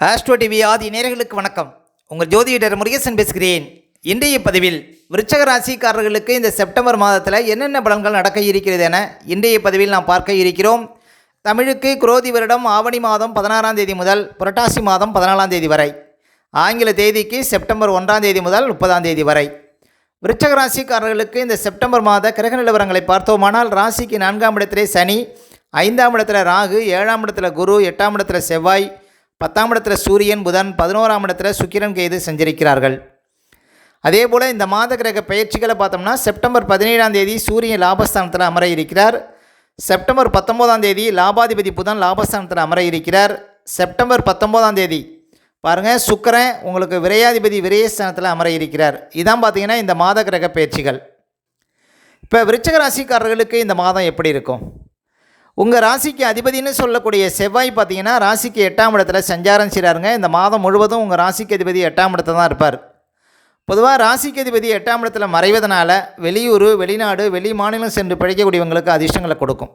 Astro TV ஆதி நேயர்களுக்கு வணக்கம். உங்கள் ஜோதிடர் முருகேசன் பேசுகிறேன். இன்றைய பதிவில் விருச்சக ராசிக்காரர்களுக்கு இந்த செப்டம்பர் மாதத்தில் என்னென்ன பலன்கள் நடக்க இருக்கிறது என இன்றைய பதிவில் நாம் பார்க்க இருக்கிறோம். தமிழுக்கு குரோதி வருடம் ஆவணி மாதம் 16ஆம் தேதி முதல் புரட்டாசி மாதம் 14ஆம் தேதி வரை, ஆங்கில தேதிக்கு செப்டம்பர் 1ஆம் தேதி முதல் 30ஆம் தேதி வரை. விருச்சக ராசிக்காரர்களுக்கு இந்த செப்டம்பர் மாத கிரக நிலவரங்களை பார்த்தோமானால், ராசிக்கு 4ஆம் இடத்திலே சனி, 5ஆம் இடத்துல ராகு, 7ஆம் இடத்துல குரு, 8ஆம் இடத்துல செவ்வாய், 10ஆம் இடத்துல சூரியன், புதன், 11ஆம் இடத்துல சுக்கிரன், கேது சஞ்சரிக்கிறார்கள். அதே போல் இந்த மாத கிரக பயிற்சிகளை பார்த்தோம்னா, செப்டம்பர் 17ஆம் தேதி சூரியன் லாபஸ்தானத்தில் அமர இருக்கிறார். செப்டம்பர் 19ஆம் தேதி லாபாதிபதி புதன் லாபஸ்தானத்தில் அமர இருக்கிறார். செப்டம்பர் 19ஆம் தேதி பாருங்கள், சுக்கிரன் உங்களுக்கு விரையாதிபதி விரயஸ்தானத்தில் அமர இருக்கிறார். இதான் பார்த்தீங்கன்னா இந்த மாத கிரக பயிற்சிகள். இப்போ விருச்சக ராசிக்காரர்களுக்கு இந்த மாதம் எப்படி இருக்கும்? உங்கள் ராசிக்கு அதிபதினு சொல்லக்கூடிய செவ்வாய் பார்த்தீங்கன்னா ராசிக்கு 8ஆம் இடத்துல சஞ்சாரம் செய்கிறாருங்க. இந்த மாதம் முழுவதும் உங்கள் ராசிக்கு அதிபதி 8ஆம் இடத்துல தான் இருப்பார். பொதுவாக ராசிக்கு அதிபதி 8ஆம் இடத்துல மறைவதனால வெளியூர், வெளிநாடு, வெளி மாநிலம் சென்று பிழைக்கக்கூடியவங்களுக்கு அதிர்ஷ்டங்களை கொடுக்கும்.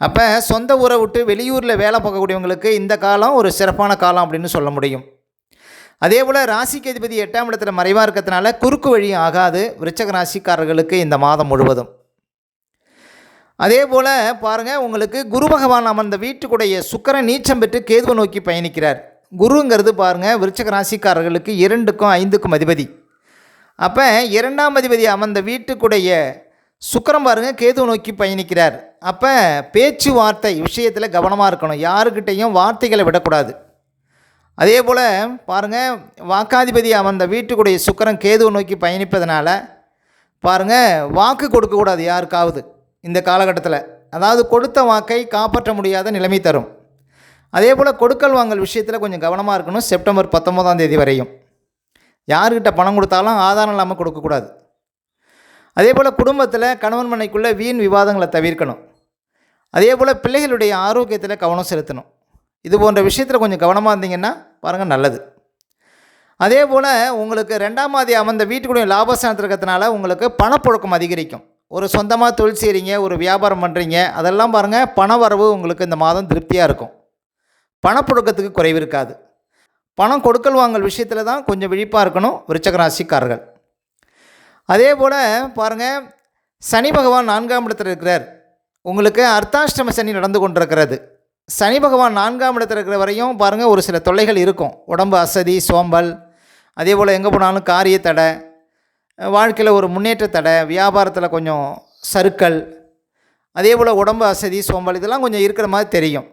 அப்போ சொந்த ஊரை விட்டு வெளியூரில் வேலை பார்க்கக்கூடியவங்களுக்கு இந்த காலம் ஒரு சிறப்பான காலம் அப்படின்னு சொல்ல முடியும். அதே போல் ராசிக்கு அதிபதி 8ஆம் இடத்துல மறைவாக இருக்கிறதுனால குறுக்கு வழி ஆகாது விருச்சக ராசிக்காரர்களுக்கு இந்த மாதம் முழுவதும். அதே போல் பாருங்கள், உங்களுக்கு குரு பகவான் அமர்ந்த வீட்டுக்குடைய சுக்கிரன் நீச்சம் பெற்று கேதுவை நோக்கி பயணிக்கிறார். குருங்கிறது பாருங்கள் விருச்சக ராசிக்காரர்களுக்கு 2க்கும் 5க்கும் அதிபதி. அப்போ 2ஆம் அதிபதி அமர்ந்த வீட்டுக்குடைய சுக்கிரன் பாருங்கள் கேதுவை நோக்கி பயணிக்கிறார். அப்போ பேச்சுவார்த்தை விஷயத்தில் கவனமாக இருக்கணும், யாருக்கிட்டையும் வார்த்தைகளை விடக்கூடாது. அதே போல் பாருங்கள், வாக்காதிபதி அமர்ந்த வீட்டுக்குடைய சுக்கிரன் கேதுவை நோக்கி பயணிப்பதனால பாருங்கள் வாக்கு கொடுக்கக்கூடாது யாருக்காவது இந்த காலகட்டத்தில். அதாவது கொடுத்த வாக்கை காப்பாற்ற முடியாத நிலைமை தரும். அதே போல் கொடுக்கல் வாங்கல் விஷயத்தில் கொஞ்சம் கவனமாக இருக்கணும். செப்டம்பர் 19ஆம் தேதி வரையும் யார்கிட்ட பணம் கொடுத்தாலும் ஆதாரம் இல்லாமல் கொடுக்கக்கூடாது. அதே போல் குடும்பத்தில் கணவன் மனைக்குள்ளே வீண் விவாதங்களை தவிர்க்கணும். அதே போல் பிள்ளைகளுடைய ஆரோக்கியத்தில் கவனம் செலுத்தணும். இது போன்ற விஷயத்தில் கொஞ்சம் கவனமாக இருந்தீங்கன்னா பாருங்கள் நல்லது. அதே போல் உங்களுக்கு 2ஆம் தேதி அமர்ந்த வீட்டுக்குடைய லாபஸ்தானத்தில் இருக்கிறதுனால உங்களுக்கு பணப்புழக்கம் அதிகரிக்கும். ஒரு சொந்தமாக தொழில் செய்கிறீங்க, ஒரு வியாபாரம் பண்ணுறீங்க, அதெல்லாம் பாருங்கள் பண வரவு உங்களுக்கு இந்த மாதம் திருப்தியாக இருக்கும். பணப்புழக்கத்துக்கு குறைவு இருக்காது. பணம் கொடுக்கல் வாங்கல் விஷயத்தில் தான் கொஞ்சம் விழிப்பாக இருக்கணும் விருச்சக ராசிக்காரர்கள். அதே போல் பாருங்கள், சனி பகவான் 4ஆம் இடத்தில் இருக்கிறார். உங்களுக்கு அர்த்தாஷ்டம சனி நடந்து கொண்டிருக்கிறது. சனி பகவான் 4ஆம் இடத்தில் இருக்கிற வரையும் பாருங்கள் ஒரு சில தொல்லைகள் இருக்கும். உடம்பு அசதி, சோம்பல், அதே போல் எங்கே போனாலும் காரிய தடை, வாழ்க்கையில் ஒரு முன்னேற்ற தடை, வியாபாரத்தில் கொஞ்சம் சறுக்கல், அதே போல் உடம்பு அசதி, சோம்பல் இதெல்லாம் கொஞ்சம் இருக்கிற மாதிரி தெரியும்.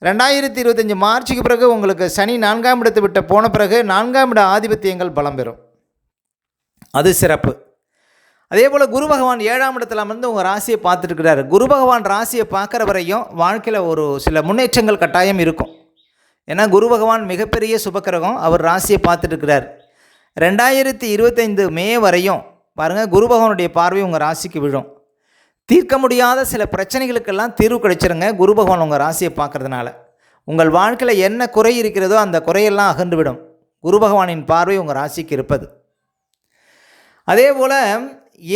2025 மார்ச்சுக்கு பிறகு உங்களுக்கு சனி 4ஆம் இடத்தை விட்டு போன பிறகு 4ஆம் இட ஆதிபத்தியங்கள் பலம் பெறும். அது சிறப்பு. அதே போல் குரு பகவான் 7ஆம் இடத்துல வந்து உங்கள் ராசியை பார்த்துட்டுருக்கிறார். குரு பகவான் ராசியை பார்க்குற வரையும் வாழ்க்கையில் ஒரு சில முன்னேற்றங்கள் கட்டாயம் இருக்கும். ஏன்னா குரு பகவான் மிகப்பெரிய சுபக்கிரகம், அவர் ராசியை பார்த்துட்டுருக்கிறார். 2025 மே வரையும் பாருங்கள் குரு பகவானுடைய பார்வை உங்கள் ராசிக்கு விழும். தீர்க்க முடியாத சில பிரச்சனைகளுக்கெல்லாம் தீர்வு கிடைச்சிருங்க குரு பகவான் உங்கள் ராசியை பார்க்குறதுனால. உங்கள் வாழ்க்கையில் என்ன குறை இருக்கிறதோ அந்த குறையெல்லாம் அகன்று விடும் குரு பகவானின் பார்வை உங்கள் ராசிக்கு இருப்பது. அதே போல்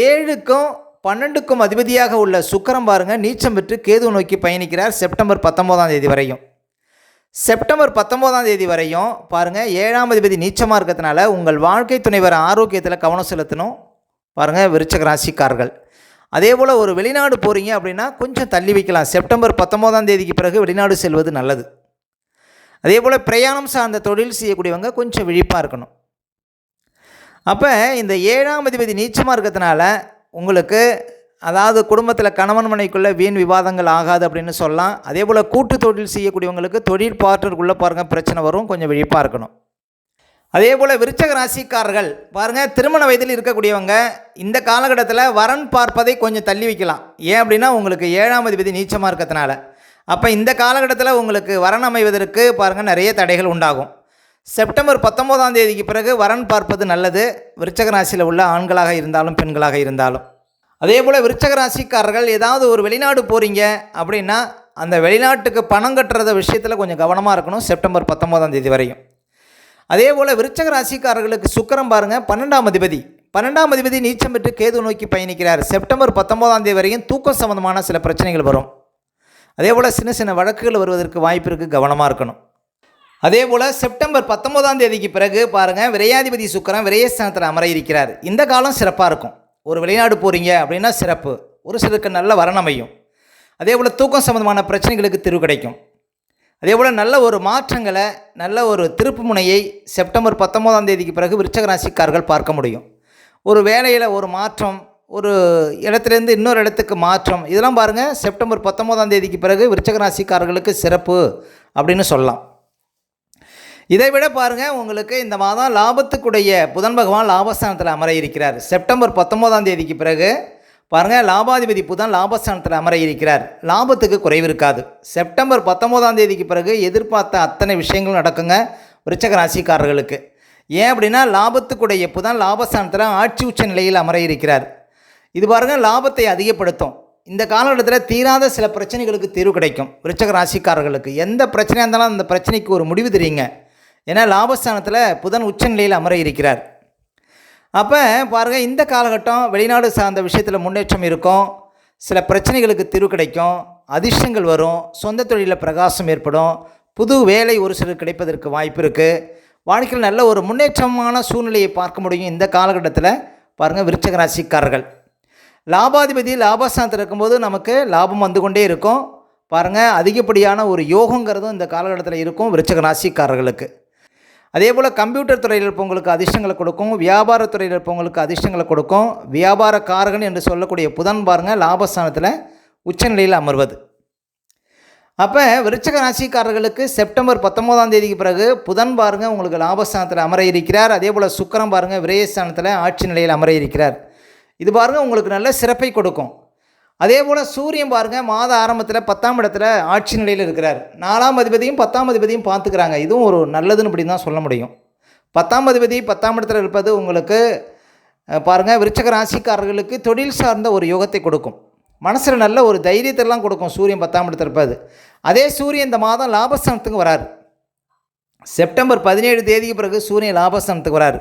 7க்கும் 12க்கும் அதிபதியாக உள்ள சுக்கிரன் பாருங்கள் நீச்சம் பெற்று கேது நோக்கி பயணிக்கிறார் செப்டம்பர் 19ஆம் தேதி வரையும். செப்டம்பர் 19ஆம் தேதி வரையும் பாருங்கள் 7ஆம் அதிபதி நீச்சமாக இருக்கிறதுனால உங்கள் வாழ்க்கை துணைவர் ஆரோக்கியத்தில் கவனம் செலுத்தணும் பாருங்கள் விருச்சக ராசிக்காரர்கள். அதே போல் ஒரு வெளிநாடு போகிறீங்க அப்படின்னா கொஞ்சம் தள்ளி வைக்கலாம். செப்டம்பர் 19ஆம் தேதிக்கு பிறகு வெளிநாடு செல்வது நல்லது. அதே போல் பிரயாணம் சார்ந்த தொழில் செய்யக்கூடியவங்க கொஞ்சம் விழிப்பாக இருக்கணும். அப்போ இந்த 7ஆம் அதிபதி நீச்சமாக இருக்கிறதுனால உங்களுக்கு அதாவது குடும்பத்தில் கணவன் மனைக்குள்ளே வீண் விவாதங்கள் ஆகாது அப்படின்னு சொல்லலாம். அதே போல் கூட்டு தொழில் செய்யக்கூடியவங்களுக்கு தொழில் பார்ட்னருக்குள்ளே பாருங்கள் பிரச்சனை வரும், கொஞ்சம் விழிப்பாக இருக்கணும். அதே போல் விருச்சக ராசிக்காரர்கள் பாருங்கள் திருமண வயதில் இருக்கக்கூடியவங்க இந்த காலகட்டத்தில் வரன் பார்ப்பதை கொஞ்சம் தள்ளி வைக்கலாம். ஏன் அப்படின்னா உங்களுக்கு 7ஆம் அதிபதி நீச்சமாக இருக்கிறதுனால. அப்போ இந்த காலகட்டத்தில் உங்களுக்கு வரன் அமைவதற்கு பாருங்கள் நிறைய தடைகள் உண்டாகும். செப்டம்பர் 19ஆம் தேதிக்கு பிறகு வரன் பார்ப்பது நல்லது, விருச்சக ராசியில் உள்ள ஆண்களாக இருந்தாலும் பெண்களாக இருந்தாலும். அதே போல் விருச்சக ராசிக்காரர்கள் ஏதாவது ஒரு வெளிநாடு போகிறீங்க அப்படின்னா அந்த வெளிநாட்டுக்கு பணம் கட்டுறத விஷயத்தில் கொஞ்சம் கவனமாக இருக்கணும் செப்டம்பர் 19ஆம் தேதி வரையும். அதே போல் விருச்சக ராசிக்காரர்களுக்கு சுக்கிரன் பாருங்கள் 12ஆம் அதிபதி. 12ஆம் அதிபதி நீச்சம் பெற்று கேது நோக்கி பயணிக்கிறார். செப்டம்பர் 19ஆம் தேதி வரையும் தூக்கம் சம்பந்தமான சில பிரச்சனைகள் வரும். அதே போல் சின்ன சின்ன வழக்குகள் வருவதற்கு வாய்ப்பு இருக்குது, கவனமாக இருக்கணும். அதே போல் செப்டம்பர் 19ஆம் தேதிக்கு பிறகு பாருங்கள், விரையாதிபதி சுக்கிரன் விரயஸ்தானத்தில் அமர இருக்கிறார். இந்த காலம் சிறப்பாக இருக்கும். ஒரு வெளிநாடு போகிறீங்க அப்படின்னா சிறப்பு. ஒரு சிலருக்கு நல்ல வரன் அமையும். அதே போல் தூக்கம் சம்மந்தமான பிரச்சனைகளுக்கு தீர்வு கிடைக்கும். அதே போல் நல்ல ஒரு மாற்றங்களை, நல்ல ஒரு திருப்பு முனையை செப்டம்பர் 19ஆம் தேதிக்கு பிறகு விருச்சிக ராசிக்காரர்கள் பார்க்க முடியும். ஒரு வேலையில் ஒரு மாற்றம், ஒரு இடத்துலேருந்து இன்னொரு இடத்துக்கு மாற்றம், இதெல்லாம் பாருங்கள் செப்டம்பர் 19ஆம் தேதிக்கு பிறகு விருச்சிக ராசிக்காரர்களுக்கு சிறப்பு அப்படின்னு சொல்லலாம். இதை விட பாருங்கள், உங்களுக்கு இந்த மாதம் லாபத்துக்குடைய புதன் பகவான் லாபஸ்தானத்தில் அமர இருக்கிறார். செப்டம்பர் 19ஆம் தேதிக்கு பிறகு பாருங்கள், லாபாதிபதி புதன் லாபஸ்தானத்தில் அமர இருக்கிறார். லாபத்துக்கு குறைவு இருக்காது. செப்டம்பர் 19ஆம் தேதிக்கு பிறகு எதிர்பார்த்த அத்தனை விஷயங்களும் நடக்குங்க விருச்சிக ராசிக்காரர்களுக்கு. ஏன் அப்படின்னா, லாபத்துக்குடைய புதன் லாபஸ்தானத்தில் ஆட்சி உச்ச நிலையில் அமர இருக்கிறார். இது பாருங்கள், லாபத்தை அதிகப்படுத்தும். இந்த காலகட்டத்தில் தீராத சில பிரச்சனைகளுக்கு தீர்வு கிடைக்கும் விருச்சிக ராசிக்காரர்களுக்கு. எந்த பிரச்சனையாக இருந்தாலும் அந்த பிரச்சனைக்கு ஒரு முடிவு தெரியுங்க. ஏன்னா லாபஸ்தானத்தில் புதன் உச்ச நிலையில் அமர இருக்கிறார். அப்போ பாருங்கள், இந்த காலகட்டம் வெளிநாடு சார்ந்த விஷயத்தில் முன்னேற்றம் இருக்கும். சில பிரச்சனைகளுக்கு தீர்வு கிடைக்கும். அதிர்ஷ்டங்கள் வரும். சொந்த தொழிலில் பிரகாசம் ஏற்படும். புது வேலை ஒரு சிலர் கிடைப்பதற்கு வாய்ப்பு இருக்குது. வாழ்க்கையில் நல்ல ஒரு முன்னேற்றமான சூழ்நிலையை பார்க்க முடியும். இந்த காலகட்டத்தில் பாருங்கள், விருச்சிக ராசிக்காரர்கள் லாபாதிபதி லாபஸ்தானத்தில் இருக்கும்போது நமக்கு லாபம் வந்து கொண்டே இருக்கும். பாருங்கள், அதிகப்படியான ஒரு யோகங்கிறதும் இந்த காலகட்டத்தில் இருக்கும் விருச்சிக ராசிக்காரர்களுக்கு. அதே போல் கம்ப்யூட்டர் துறையில் இருப்பவங்களுக்கு அதிர்ஷ்டங்களை கொடுக்கும். வியாபாரத்துறையில் இருப்பவங்களுக்கு அதிர்ஷ்டங்களை கொடுக்கும். வியாபார காரகன் என்று சொல்லக்கூடிய புதன் பாருங்கள் லாபஸ்தானத்தில் உச்சநிலையில் அமர்வது. அப்போ விருச்சிக ராசிக்காரர்களுக்கு செப்டம்பர் 19ஆம் தேதிக்கு பிறகு புதன் பாருங்கள் உங்களுக்கு லாபஸ்தானத்தில் அமர இருக்கிறார். அதே போல் சுக்கிரன் பாருங்கள் விரயஸ்தானத்தில் ஆட்சி நிலையில் அமர இருக்கிறார். இது பாருங்கள் உங்களுக்கு நல்ல சிறப்பை கொடுக்கும். அதே போல் சூரியன் பாருங்கள் மாத ஆரம்பத்தில் 10ஆம் இடத்துல ஆட்சி நிலையில் இருக்கிறார். 4ஆம் அதிபதியும் 10ஆம் அதிபதியும் பார்த்துக்கிறாங்க. இதுவும் ஒரு நல்லதுன்னு இப்படி தான் சொல்ல முடியும். 10ஆம் அதிபதி 10ஆம் இடத்துல இருப்பது உங்களுக்கு பாருங்கள் விருச்சிக ராசிக்காரர்களுக்கு தொழில் சார்ந்த ஒரு யோகத்தை கொடுக்கும். மனசில் நல்ல ஒரு தைரியத்தெல்லாம் கொடுக்கும் சூரியன் 10ஆம் இடத்துல இருப்பது. அதே சூரியன் இந்த மாதம் லாபஸ்தானத்துக்கு வரார். செப்டம்பர் 17 தேதிக்கு பிறகு சூரியன் லாபஸ்தானத்துக்கு வரார்.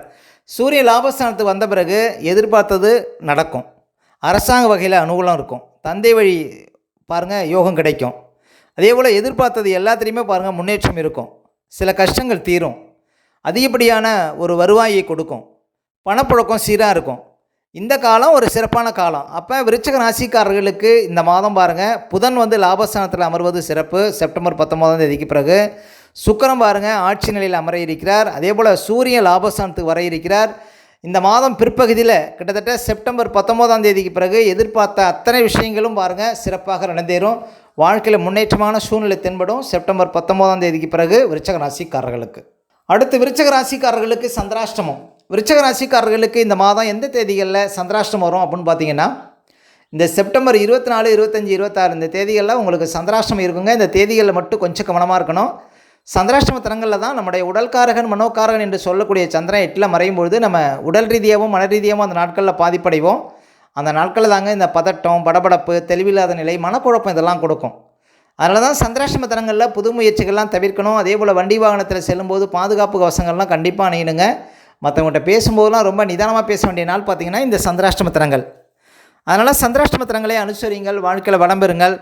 சூரியன் லாபஸ்தானத்துக்கு வந்த பிறகு எதிர்பார்த்தது நடக்கும். அரசாங்க வகையில் அனுகூலம் இருக்கும். தந்தை வழி பாருங்கள் யோகம் கிடைக்கும். அதே போல் எதிர்பார்த்தது எல்லாத்துலேயுமே பாருங்கள் முன்னேற்றம் இருக்கும். சில கஷ்டங்கள் தீரும். அதிகப்படியான ஒரு வருவாயை கொடுக்கும். பணப்புழக்கம் சீராக இருக்கும். இந்த காலம் ஒரு சிறப்பான காலம். அப்போ விருச்சிக ராசிக்காரர்களுக்கு இந்த மாதம் பாருங்கள், புதன் வந்து லாபஸ்தானத்தில் அமர்வது சிறப்பு. செப்டம்பர் 19ஆம் தேதிக்கு பிறகு சுக்கிரன் பாருங்கள் ஆட்சி நிலையில் அமர இருக்கிறார். அதே போல் சூரியன் லாபஸ்தானத்துக்கு வர இருக்கிறார். இந்த மாதம் பிற்பகுதியில் கிட்டத்தட்ட செப்டம்பர் 19ஆம் தேதிக்கு பிறகு எதிர்பார்த்த அத்தனை விஷயங்களும் பாருங்கள் சிறப்பாக நடந்தேறும். வாழ்க்கையில் முன்னேற்றமான சூழ்நிலை தென்படும் செப்டம்பர் 19ஆம் தேதிக்கு பிறகு விருச்சிக ராசிக்காரர்களுக்கு. அடுத்து விருச்சிக ராசிக்காரர்களுக்கு சந்திராஷ்டமம். விருச்சிக ராசிக்காரர்களுக்கு இந்த மாதம் எந்த தேதிகளில் சந்திராஷ்டமம் வரும் அப்படின்னு பார்த்தீங்கன்னா, இந்த செப்டம்பர் 24, 25, 26 இந்த தேதிகளில் உங்களுக்கு சந்திராஷ்டமம் இருக்குங்க. இந்த தேதிகளில் மட்டும் கொஞ்சம் கவனமாக இருக்கணும். சந்திராஷ்டம தலங்களில் தான் நம்முடைய உடல்காரகன் மனோகாரகன் என்று சொல்லக்கூடிய சந்திரன் 8ல் மறையும் பொழுது நம்ம உடல் ரீதியாகவும் மன ரீதியாகவும் அந்த நாட்களில் பாதிப்படைவோம். அந்த நாட்களில் தாங்க இந்த பதட்டம், படபடப்பு, தெளிவில்லாத நிலை, மனக்குழப்பம் இதெல்லாம் கொடுக்கும். அதனால தான் சந்திராஷ்டம தலங்களில் புது முயற்சிகள்லாம் தவிர்க்கணும். அதே போல் வண்டி வாகனத்தில் செல்லும்போது பாதுகாப்பு கவசங்கள்லாம் கண்டிப்பாக அணியணுங்க. மற்றவங்கள்ட்ட பேசும்போதெல்லாம் ரொம்ப நிதானமாக பேச வேண்டிய நாள் பார்த்திங்கன்னா இந்த சந்திராஷ்டம தலங்கள். அதனால் சந்திராஷ்டம தலங்களை அனுசரியுங்கள், வாழ்க்கையில் வளம் பெறுங்கள்.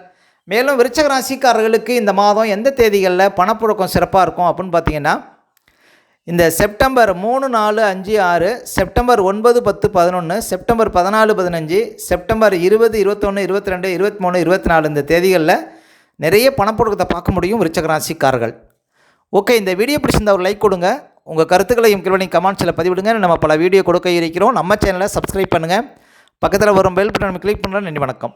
மேலும் விருச்சிக ராசிக்காரர்களுக்கு இந்த மாதம் எந்த தேதிகளில் பணப்புழக்கம் சிறப்பாக இருக்கும் அப்படின்னு பார்த்தீங்கன்னா, இந்த செப்டம்பர் 3, 4, 5, 6, செப்டம்பர் 9, 10, 11, செப்டம்பர் 14, 15, செப்டம்பர் 20, 21, 22, 23, 24 இந்த தேதிகளில் நிறைய பணப்புழக்கத்தை பார்க்க முடியும் விருச்சிக ராசிக்காரர்கள். ஓகே, இந்த வீடியோ பிடிச்சிருந்தா ஒரு லைக் கொடுங்க. உங்கள் கருத்துக்களையும் கீழே கமெண்ட்ஸில் பதிவிடுங்க. நம்ம பல வீடியோ கொடுக்க இருக்கிறோம். நம்ம சேனலை சப்ஸ்கிரைப் பண்ணுங்கள். பக்கத்தில் வரும் பெல் பட்டன் கிளிக் பண்ணுறேன். நன்றி, வணக்கம்.